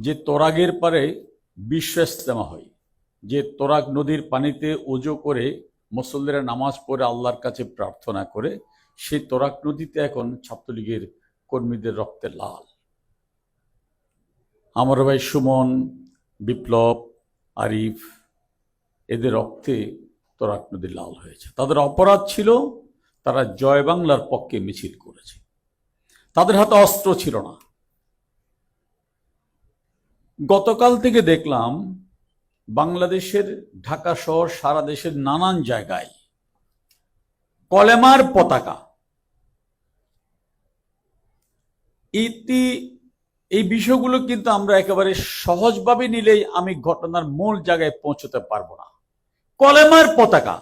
যে তোরাগের পারে বিশ্ব ইজতেমা হয়, যে তোরাগ নদীর পানিতে ওযু করে মুসল্লিরা নামাজ পড়ে আল্লাহর কাছে প্রার্থনা করে, সেই তোরাগ নদীতে এখন ছাত্রলীগের কর্মীদের রক্তে লাল। আমার ভাই সুমন, বিপ্লব, আরিফ, এদের রক্তে তোরাগ নদী লাল হয়েছে। তাদের অপরাধ ছিল তারা জয় বাংলার পক্ষে মিছিল করেছে, তাদের হাতে অস্ত্র ছিল না। গতকাল থেকে দেখলাম বাংলাদেশের ঢাকা শহর, সারা দেশের নানান জায়গায় কলেমার পতাকা। এই বিষয়গুলো কিন্তু আমরা একেবারে সহজভাবে নিলেই আমি ঘটনার মূল জায়গায় পৌঁছতে পারবো না। কলেমার পতাকা,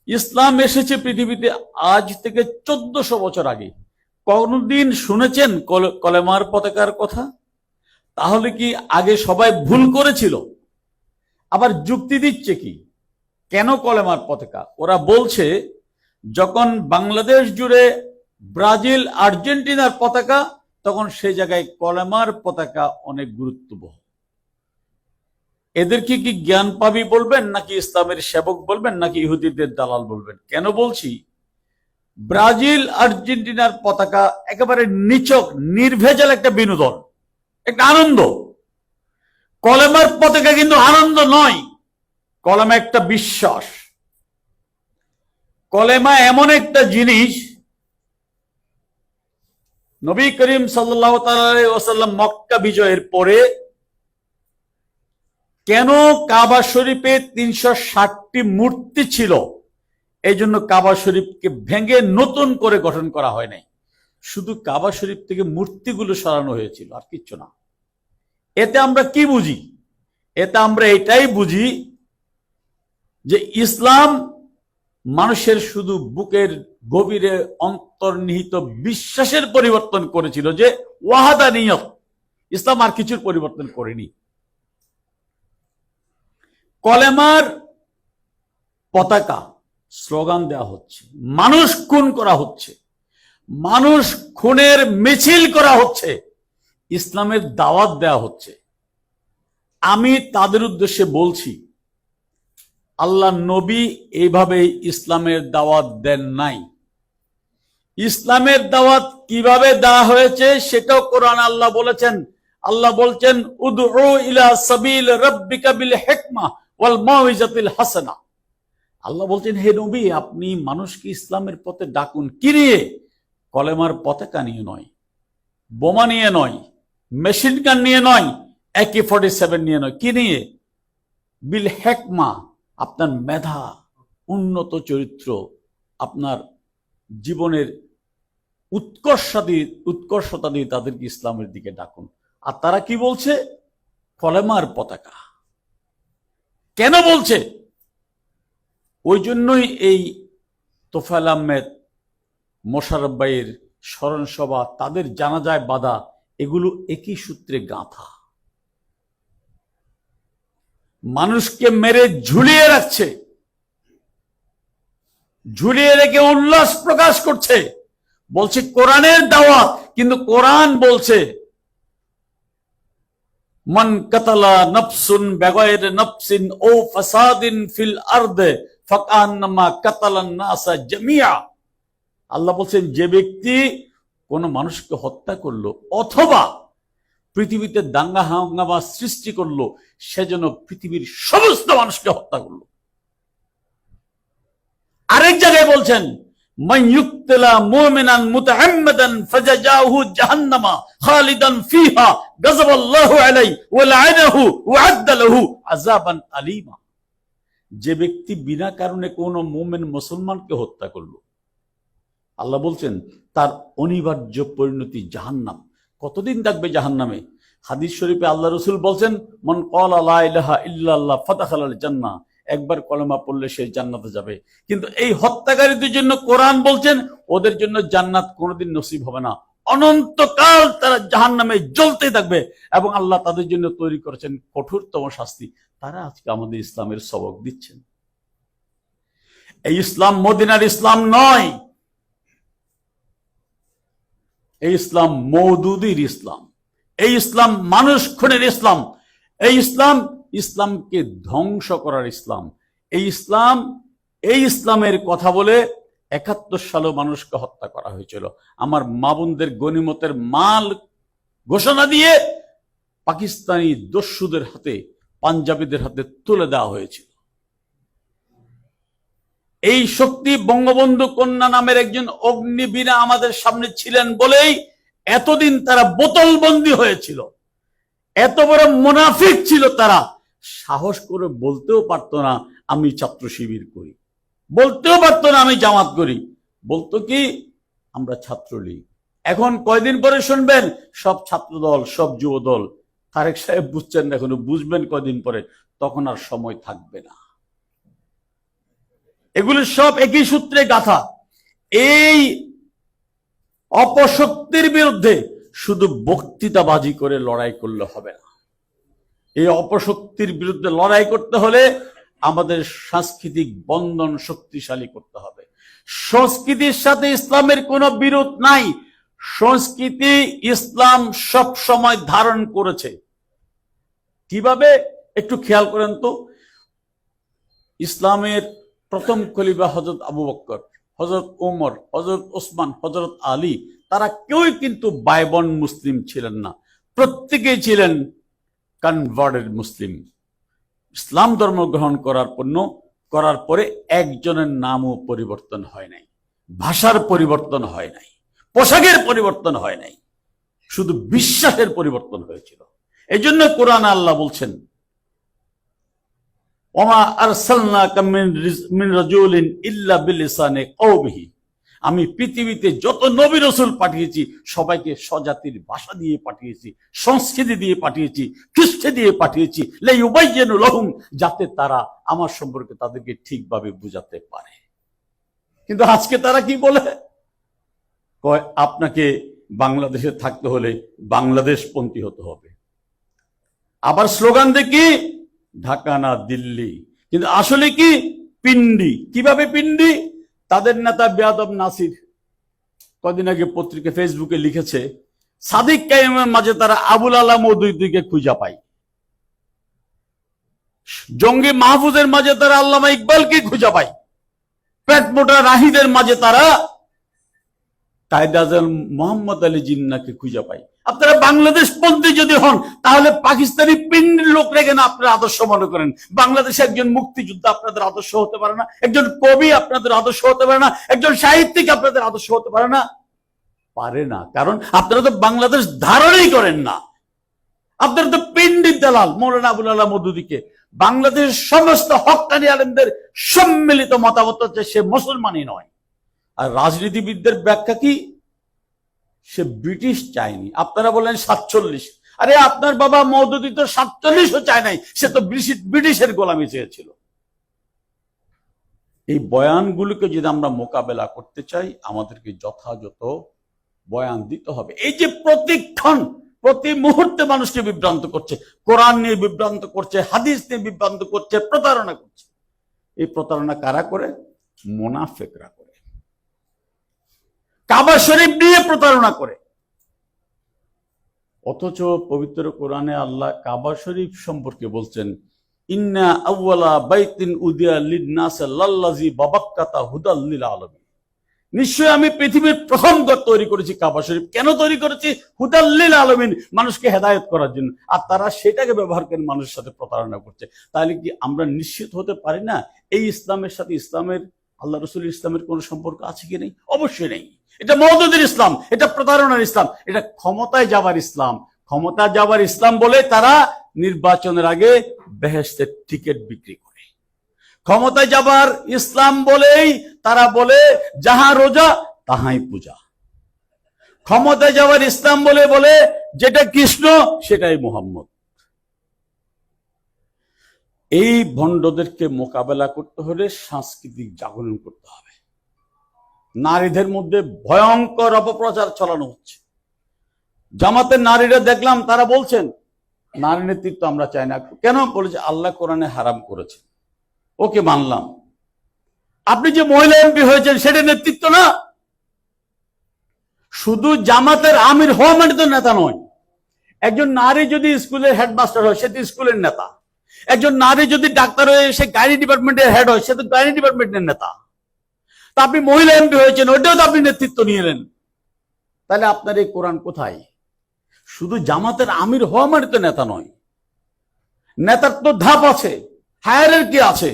ইসলাম এসেছে পৃথিবীতে আজ থেকে 1400 বছর আগে। কোনদিন শুনেছেন কলেমার পতাকার কথা? তাহলে কি আগে সবাই ভুল করেছিল? আবার যুক্তি দিচ্ছে কি কেন কলেমার পতাকা? ওরা বলছে যখন বাংলাদেশ জুড়ে ব্রাজিল, আর্জেন্টিনার পতাকা, তখন সেই জায়গায় কলেমার পতাকা অনেক গুরুত্ববহ। এদেরকে কি জ্ঞান পাবি বলবেন, নাকি ইসলামের সেবক বলবেন, নাকি ইহুদিদের দালাল বলবেন? কেন বলছি? ব্রাজিল, আর্জেন্টিনার পতাকা একেবারে নিছক নির্ভেজাল একটা বিনোদন, একটা আনন্দ। কলেমার পতাকা কিন্তু আনন্দ নয়, কলেমা একটা বিশ্বাস। কলেমা এমন একটা জিনিস, নবী করিম সাল্লাল্লাহু আলাইহি ওয়াসাল্লাম মক্কা বিজয়ের পরে কেন কাবা শরীফে 360টি মূর্তি ছিল, এই জন্য কাবা শরীফকে ভেঙে নতুন করে গঠন করা হয় নাই। শুধু কাবা শরীফ থেকে মূর্তিগুলো সরানো হয়েছিল, আর কিচ্ছু না। এতে আমরা কি বুঝি? এতে আমরা এটাই বুঝি যে ইসলাম মানুষের শুধু বুকের গভীরে অন্তর্নিহিত বিশ্বাসের পরিবর্তন করেছিল, যে ওয়াহাদানিয়ত। ইসলাম আর কিছুর পরিবর্তন করেনি। কলেমার পতাকা স্লোগান দেওয়া হচ্ছে, মানুষ খুন করা হচ্ছে, মানুষ খুনের মিছিল করা হচ্ছে, ইসলামের দাওয়াত দেওয়া হচ্ছে। আমি তাদের উদ্দেশ্যে বলছি, আল্লাহ নবী এইভাবে ইসলামের দাওয়াত দেন নাই। ইসলামের দাওয়াত কিভাবে দেওয়া হয়েছে সেটাও কোরআন আল্লাহ বলেছেন। আল্লাহ বলছেন, উদউ ইলা সাবিল রাব্বিকা বিল হিকমা ওয়াল মাউইজাতিল হাসানা। আল্লাহ বলছেন, হে নবী, আপনি মানুষকে ইসলামের পথে ডাকুন। কি নিয়ে? কলেমার পতাকা নিয়ে নয়, বোমা নিয়ে নয়, মেশিন গান নিয়ে নয়, AK-47 নিয়ে নয়। কি নিয়ে? বিল হিকমা, আপনার মেধা, উন্নত চরিত্র, আপনার জীবনের উৎকর্ষতা দিয়ে তাদেরকে ইসলামের দিকে ডাকুন। আর তারা কি বলছে? কলেমার পতাকা। কেন বলছে? ওই জন্যই এই তোফায়েল আহমেদ, মোশাররফ ভাইয়ের স্মরণ সভা, তাদের জানাজায় বাধা, এগুলো একই সূত্রে গাঁথা। মানুষকে মেরে ঝুলিয়ে রাখছে, ঝুলিয়ে রেখে উল্লাস প্রকাশ করছে, বলছে কোরআনের দাওয়াত। কিন্তু কোরআন বলছে, মান কাতালা নাফসুন বিগাইরি নাফসিন ও ফাসাদিন ফিল আরদে ফাকান্নামা কাতালান নাসা জামিয়া। আল্লাহ বলছেন, যে ব্যক্তি কোন মানুষকে হত্যা করলো অথবা পৃথিবীতে দাঙ্গা হাঙ্গামা সৃষ্টি করলো, সেজন্য পৃথিবীর সমস্ত মানুষকে হত্যা করলো। আরেক জায়গায় বলছেন, মান ইউকতালা মুমিনান মুতাআম্মাদান ফাজাজাহু জাহান্নামা খালিদান ফিহা গাযাবাল্লাহু আলাইহি ওয়া লা'নাহু ওয়া আ'আদ্দা লাহু আযাবান আলীমা। যে ব্যক্তি বিনা কারণে কোন মুমিন মুসলমানকে হত্যা করলো, আল্লাহ বলছেন তার অনিবার্য পরিণতি জাহান্নাম। কতদিন থাকবে জাহান্নামে? হাদিস শরীফে আল্লাহ রাসূল বলছেন, মান ক্বালা লা ইলাহা ইল্লাল্লাহ ফাদাখালাল জান্নাহ, একবার কলেমা পড়লে সে জান্নাতে যাবে। কিন্তু এই হত্যাকারীদের জন্য কোরআন বলছেন, ওদের জন্য জান্নাত কোনোদিন নসিব হবে না, অনন্তকাল তারা জাহান্নামে জ্বলতে থাকবে, এবং আল্লাহ তাদের জন্য তৈরি করেছেন কঠোরতম শাস্তি। তারা আজকে আমাদের ইসলামের সবক দিচ্ছেন। এই ইসলাম মদিনার ইসলাম নয়, এই ইসলাম মওদুদির ইসলাম। এই ইসলাম মানুষ খুনের ইসলাম, এই ইসলাম ইসলামকে ধ্বংস করার ইসলাম। এই ইসলামের কথা বলে 71 সালে মানুষকে হত্যা করা হয়েছিল। আমার মা বোনদের গনিমতের মাল ঘোষণা দিয়ে পাকিস্তানি দস্যুদের হাতে, পাঞ্জাবিদের হাতে তুলে দেওয়া হয়েছিল। এই শক্তি বঙ্গবন্ধু কন্যা নামের একজন অগ্নিবীরা আমাদের সামনে ছিলেন বলেই এতদিন তারা বোতলবন্দি হয়েছিল। এত বড় মুনাফিক ছিল তারা, সাহস করে বলতেও পারতো না আমি ছাত্র শিবির করি, বলতেও পারতো না আমি জামাত করি, বলতো কি আমরা ছাত্রলীগ। এখন কয়দিন পরে শুনবেন সব ছাত্র দল, সব যুব দল। তারেক সাহেব বুঝছেন না এখনো, বুঝবেন কয়দিন পরে, তখন আর সময় থাকবে না। এগুলো সব একই সূত্রে গাথা। এই অপশক্তির বিরুদ্ধে শুধু বক্তৃতাবাজি করে লড়াই করলে হবে না। এই অপশক্তির বিরুদ্ধে লড়াই করতে হলে আমাদের সাংস্কৃতিক বন্ধন শক্তিশালী করতে হবে। সংস্কৃতির সাথে ইসলামের কোনো বিরোধ নাই। সংস্কৃতি ইসলাম সব সময় ধারণ করেছে। কিভাবে একটু খেয়াল করেন তো। ইসলামের প্রথম খলিফা হযরত আবু বকর, হযরত ওমর, হযরত ওসমান, হযরত আলী, তারা কেউই কিন্তু বাইবন মুসলিম ছিলেন না। প্রত্যেকেই ছিলেন কনভার্টেড মুসলিম। ইসলাম ধর্ম গ্রহণ করার পরে একজনের নামও পরিবর্তন হয় নাই, ভাষার পরিবর্তন হয় নাই, পোশাকের পরিবর্তন হয় নাই, শুধু বিশ্বাসের পরিবর্তন হয়েছিল। এই জন্য কোরআন আল্লাহ বলছেন ওমা আরসালনাকা মিন রাজুলিন ইল্লা বিলিসানি কওমিহি, আমি পৃথিবীতে যত নবী রাসূল পাঠিয়েছি সবাইকে স্বজাতির ভাষা দিয়ে পাঠিয়েছি, সংস্কৃতি দিয়ে পাঠিয়েছি, খ্রিস্ট দিয়ে পাঠিয়েছি, লিইউবাইয়িনু লাহুম, যাতে তারা আমার সম্পর্কে তাদেরকে ঠিকভাবে বুঝাতে পারে। কিন্তু আজকে তারা কি বলে, কয় আপনাকে বাংলাদেশে থাকতে হলে বাংলাদেশপন্থী হতে হবে। আবার স্লোগান দেখি ঢাকা না দিল্লি, কিন্তু আসলে কি পিন্ডি। কিভাবে পিন্ডি? তাদের নেতা বেয়াদব নাসির কদিন আগে পত্রিকা ফেসবুকে লিখেছে সাদিক কায়েমের মাঝে তারা আবুল আলা মওদুদীকে খুঁজে পায়, জঙ্গি মাহফুজের মাঝে তারা আল্লামা ইকবালকে খুঁজে পায়, পেট মোটা রাহিদের মাঝে তারা কায়েদ আজম মোহাম্মদ আলী জিন্নাহকে খুঁজে পায়। আপনারা বাংলাদেশ পন্থী যদি হন তাহলে পাকিস্তানি পিন্ডির লোক রেখে না আপনারা আদর্শ মনে করেন। বাংলাদেশে একজন মুক্তিযোদ্ধা আপনাদের আদর্শ হতে পারে না, একজন কবি আপনাদের আদর্শ হতে পারে না, একজন সাহিত্যিক আপনাদের আদর্শ হতে পারে না, পারে না। কারণ আপনারা তো বাংলাদেশ ধারণই করেন না। আপনারা তো পিন্ডির দালাল। মৌলানা আবুল আলা মওদুদীকে বাংলাদেশের সমস্ত হক্কানি আলেমদের সম্মিলিত মতামত হচ্ছে সে মুসলমানই নয়। আর রাজনীতিবিদদের ব্যাখ্যা কি, সে ব্রিটিশ চায়নি। আপনারা বলেন 47, আরে আপনার বাবা মওদুদী তো 47ও চায় নাই, সে তো ব্রিটিশের গোলামি চেয়েছিল। এই বয়ানগুলোকে যদি আমরা মোকাবেলা করতে চাই আমাদেরকে যথাযথ বয়ান দিতে হবে। এই যে প্রতিক্ষণ প্রতি মুহূর্তে মানুষকে বিভ্রান্ত করছে, কোরআন নিয়ে বিভ্রান্ত করছে, হাদিস নিয়ে বিভ্রান্ত করছে, প্রতারণা করছে। এই প্রতারণা কারা করে? মুনাফিকরা করে। কাবা শরীফ নিয়ে প্রতারণা করে। অথচ পবিত্র কোরআনে আল্লাহ কাবা শরীফ সম্পর্কে বলছেন ইন্না আউওয়ালা বাইতিন উদিয়া লিন-নাস লাল্লাযী বিবাক্কাতা হুদাল লিল আলামিন, নিশ্চয় আমি পৃথিবীর প্রথম ঘর তৈরি করেছি কাবা শরীফ। কেন তৈরি করেছি? হুদাল লিল আলামিন, মানুষকে হেদায়েত করার জন্য। আর তারা সেটাকে ব্যবহার করে মানুষের সাথে প্রতারণা করছে। তাহলে কি আমরা নিশ্চিত হতে পারি না এই ইসলামের সাথে ইসলামের, আল্লাহ রাসূল ইসলামের কোন সম্পর্ক আছে কি নেই? অবশ্যই নেই। এটা মওদুদীর ইসলাম, এটা প্রতারণার ইসলাম, এটা ক্ষমতায় যাবার ইসলাম। ক্ষমতা যাবার ইসলাম বলে তারা নির্বাচনের আগে বেহেশতের টিকিট বিক্রি করে। ক্ষমতায় যাবার ইসলাম বলেই তারা বলে যাহা রোজা তাহাই পূজা। ক্ষমতায় যাবার ইসলাম বলে যেটা কৃষ্ণ সেটাই মুহাম্মদ। এই ভণ্ডদেরকে মোকাবেলা করতে হলে সাংস্কৃতিক জাগরণ করতে হবে। নারীদের মধ্যে ভয়ঙ্কর অপপ্রচার চালানো হচ্ছে। জামাতের নারীরা দেখলাম তারা বলছেন নারী নেতৃত্ব আমরা চাই না। কেন? বলেছে আল্লাহ কোরআনে হারাম করেছে। ওকে মানলাম। আপনি যে মহিলা এমপি হয়েছেন সেটা নেতৃত্ব না। শুধু জামাতের আমির হওয়া মানে তো নেতা নয়। একজন নারী যদি স্কুলের হেডমাস্টার হয়, সে তো স্কুলের নেতা। একজন নারী যদি ডাক্তার হয়ে সে গাইনি ডিপার্টমেন্টের হেড হয়, সে তো গাইনি ডিপার্টমেন্টের নেতা। তা আপনি মহিলা এমপি হয়েছেন, ওইটাও তো আপনি নেতৃত্ব নিলেন। তাহলে আপনার এই কোরআন কোথায়? শুধু জামাতের আমির হওয়া মানে তো নেতা নয়। নেতার তো ধাপ আছে, হায়ারার্কি আছে।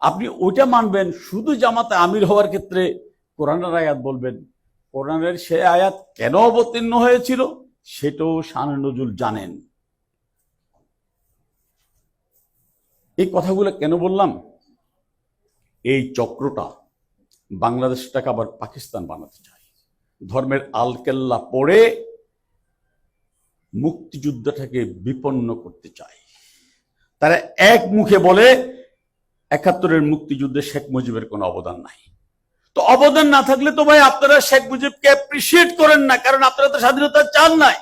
আপনি ওইটা মানবেন, শুধু জামাতে আমির হওয়ার ক্ষেত্রে কোরআনের আয়াত বলবেন। কোরআনের সে আয়াত কেন অবতীর্ণ হয়েছিল সেটাও শান নজরুল জানেন। এই কথাগুলো কেন বললাম? এই চক্রটা বাংলাদেশটাকে আবার পাকিস্তান বানাতে চায়। ধর্মের আলকেল্লা পড়ে মুক্তিযুদ্ধটাকে বিপন্ন করতে চায়। তারা এক মুখে বলে ৭১-এর মুক্তিযুদ্ধে শেখ মুজিবের কোনো অবদান নাই। তো অবদান না থাকলে তো ভাই আপনারা শেখ মুজিবকে অ্যাপ্রিসিয়েট করেন না, কারণ আপনারা তো স্বাধীনতা চান নাই।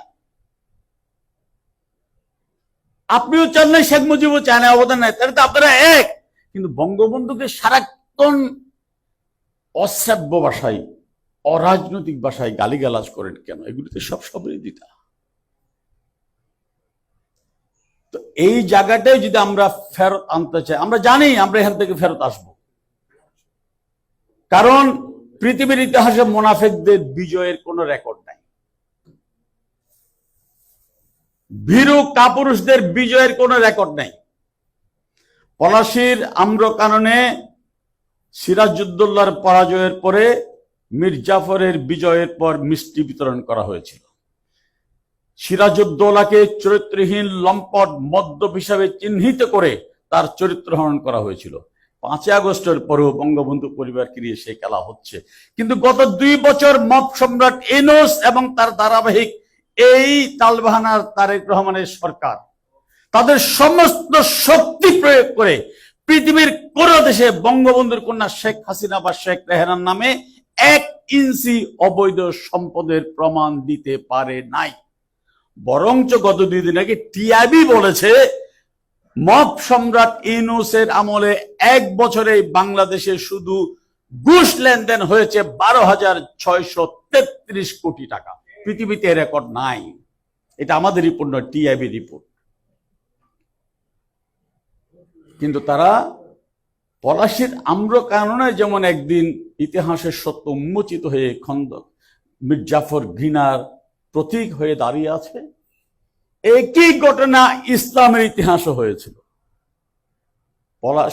আপনিও চান নাই, শেখ মুজিবও চান না, অবদান নাই, তাহলে তো আপনারা এক। কিন্তু বঙ্গবন্ধুকে সারাক্ষণ অশ্রাব্য ভাষায়, অরাজনৈতিক ভাষায় গালিগালাজ করেন কেন? এগুলিতে সব সবিরোধিতা। তো এই জায়গাটাই যদি আমরা ফেরত আনতে চাই, আমরা জানি আমরা এখান থেকে ফেরত আসব। কারণ পৃথিবীর ইতিহাসে মুনাফিকদের বিজয়ের কোনো রেকর্ড নাই, ভীরু কাপুরুষদের বিজয়ের কোনো রেকর্ড নাই। পলাশীর আম্রকাননে সিরাজউদ্দৌলার পরাজয়ের পরে মীর জাফরের বিজয়ের পর মিষ্টি বিতরণ করা হয়েছিল। সিরাজউদ্দৌলাকে চরিত্রহীন, লম্পট, মদ্যপ হিসাবে চিহ্নিত করে তার চরিত্র হনন করা হয়েছিল। ৫ই আগস্টের পরেও বঙ্গবন্ধু পরিবারকে নিয়ে সেই খেলা হচ্ছে। কিন্তু গত ২ বছর মব সম্রাট ইউনূস এবং তার ধারাবাহিক এই তালবাহানার তারেক রহমানের সরকার তাদের সমস্ত শক্তি প্রয়োগ করে পৃথিবীর কোন দেশে বঙ্গবন্ধুর কন্যা শেখ হাসিনা বা শেখ রেহানার নামে ১ ইঞ্চি অবৈধ সম্পদের প্রমাণ দিতে পারে নাই। বরঞ্চ গত ২ দিন আগে টিআইবি বলেছে মব সম্রাট ইউনূসের আমলে ১ বছরে বাংলাদেশে শুধু ঘুষ লেনদেন হয়েছে ১২,৬৩৩ কোটি টাকা। পৃথিবীতে রেকর্ড নাই। এটা আমাদের রিপোর্ট নয়, টিআইবি রিপোর্ট। কিন্তু তারা পলাশীর আম্রকাননে যেমন একদিন ইতিহাসের সত্য উন্মোচিত হয়ে খন্দক মীর জাফর ঘৃণার প্রতীক হয়ে দাঁড়িয়ে আছে, একই ঘটনা ইসলামের ইতিহাসও হয়েছিল।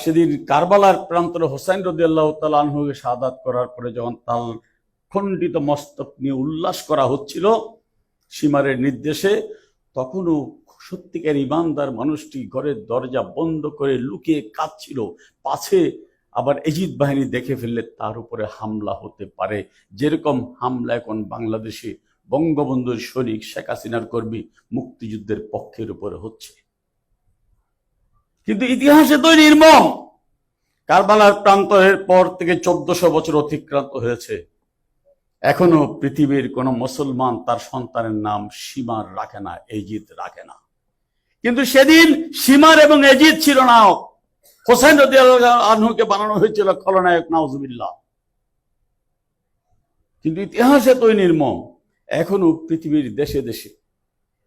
সেদিন কারবালার প্রান্তরে হোসাইন রাদিয়াল্লাহু তাআলা আনহুকে শাহাদাত করার পরে যখন তার খণ্ডিত মস্তক নিয়ে উল্লাস করা হচ্ছিল সীমারের নির্দেশে, তখনও সত্যিকার ইমানদার মানুষটি ঘরের দরজা বন্ধ করে লুকিয়ে কাঁদছিল, পাছে আবার এজিদ বাহিনী দেখে ফেললে তার উপরে হামলা হতে পারে। যেরকম হামলা এখন বাংলাদেশে বঙ্গবন্ধুর শরিক শেখ হাসিনার কর্মী মুক্তিযুদ্ধের পক্ষের উপরে হচ্ছে। কিন্তু ইতিহাসে তো নির্মম। কারবালার প্রান্তরের পর থেকে ১৪০০ বছর অতিক্রান্ত হয়েছে, এখনো পৃথিবীর কোন মুসলমান তার সন্তানের নাম সীমার রাখে না, এজিদ রাখে না। কিন্তু সেদিন সীমার এবং এজিদ ছিল নায়ক, হোসেন রাদিয়াল্লাহু আনহুকে বানানো হয়েছিল খলনায়ক, নাউজুবিল্লাহ। কিন্তু ইতিহাসে তো নির্মম। এখনো পৃথিবীর দেশে দেশে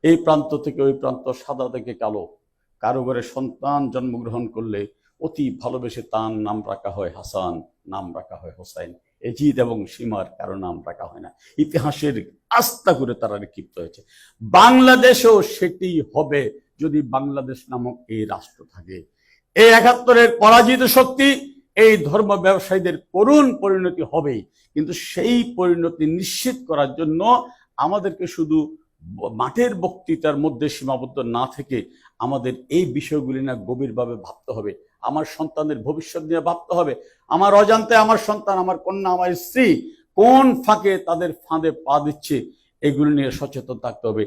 এই প্রান্ত থেকে ওই প্রান্ত, সাদা থেকে কালো, কারো ঘরে সন্তান জন্মগ্রহণ করলে অতি ভালোবেসে তার নাম রাখা হয় হাসান, নাম রাখা হয় হোসাইন। এজিদ এবং সীমার কারো নাম রাখা হয় না। ইতিহাসের আস্থা করে তারা ক্ষিপ্ত হয়েছে। বাংলাদেশেও সেটি হবে যদি বাংলাদেশ নামক এই রাষ্ট্র থাকে। এই ৭১-এর পরাজিত শক্তি এই ধর্ম ব্যবসায়ীদের করুণ পরিণতি হবেই। কিন্তু সেই পরিণতি নিশ্চিত করার জন্য আমাদেরকে শুধু মাঠের বক্তৃতার মধ্যে সীমাবদ্ধ না থেকে আমাদের এই বিষয়গুলি না গভীরভাবে ভাবতে হবে। আমার সন্তানের ভবিষ্যৎ নিয়ে ভাবতে হবে। আমার অজান্তে আমার সন্তান, আমার কন্যা, আমার স্ত্রী কোন ফাঁকে তাদের ফাঁদে পা দিচ্ছে, এগুলি নিয়ে সচেতন থাকতে হবে।